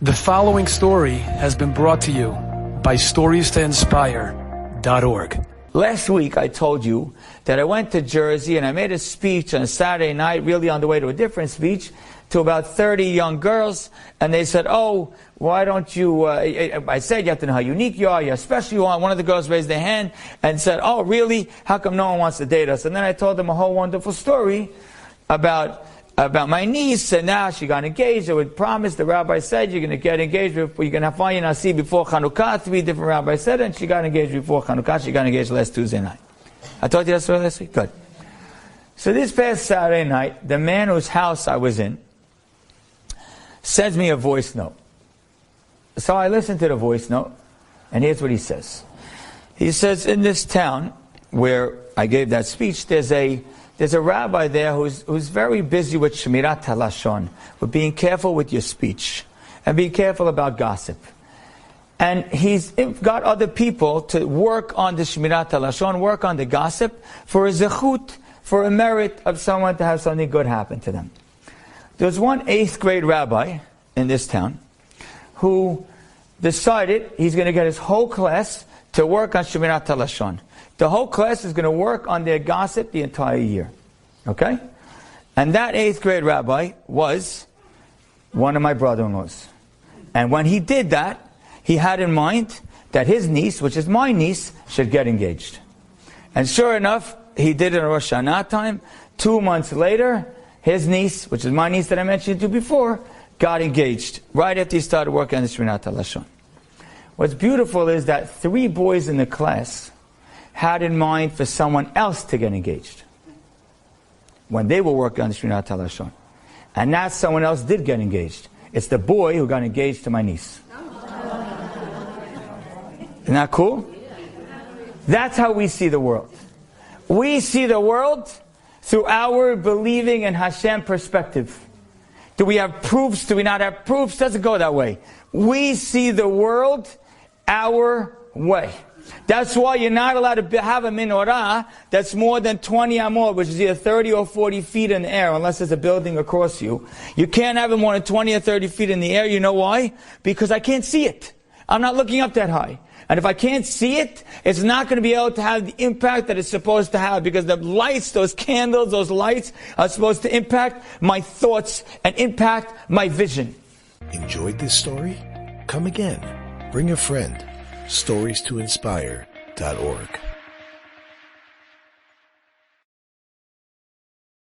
The following story has been brought to you by StoriesToInspire.org. Last week I told you that I went to Jersey and I made a speech on a Saturday night, really on the way to a different speech, to about 30 young girls, and they said, oh, why don't you, I said you have to know how unique you are, how special you are. One of the girls raised their hand and said, oh, really? How come no one wants to date us? And then I told them a whole wonderful story about my niece, and now she got engaged. It was promised. The rabbi said you're going to get engaged. You're going to find your nasi before Chanukah. 3 different rabbis said it, and she got engaged before Chanukah. She got engaged last Tuesday night. I told you that story last week? Good. So this past Saturday night, the man whose house I was in sends me a voice note. So I listened to the voice note, and here's what he says. He says, in this town where I gave that speech, there's a rabbi there who's very busy with Shmirat HaLashon, with being careful with your speech, and being careful about gossip. And he's got other people to work on the Shmirat HaLashon, work on the gossip, for a zechut, for a merit of someone to have something good happen to them. There's one 8th grade rabbi in this town who decided he's going to get his whole class to work on Shmirat HaLashon. The whole class is going to work on their gossip the entire year. Okay? And that 8th grade rabbi was one of my brother-in-laws. And when he did that, he had in mind that his niece, which is my niece, should get engaged. And sure enough, he did it in Rosh Hashanah time. 2 months later, his niece, which is my niece that I mentioned to you before, got engaged right after he started working on the Shmirat HaLashon. What's beautiful is that 3 boys in the class had in mind for someone else to get engaged when they were working on the Shmirat HaLashon. And that someone else did get engaged. It's the boy who got engaged to my niece. Isn't that cool? That's how we see the world. We see the world through our believing in Hashem perspective. Do we have proofs? Do we not have proofs? Doesn't go that way. We see the world our way. That's why you're not allowed to have a menorah that's more than 20 amot, which is either 30 or 40 feet in the air, unless there's a building across you. You can't have it more than 20 or 30 feet in the air. You know why? Because I can't see it. I'm not looking up that high. And if I can't see it, it's not going to be able to have the impact that it's supposed to have, because the lights, those candles, those lights are supposed to impact my thoughts and impact my vision. Enjoyed this story? Come again. Bring a friend. StoriesToInspire.org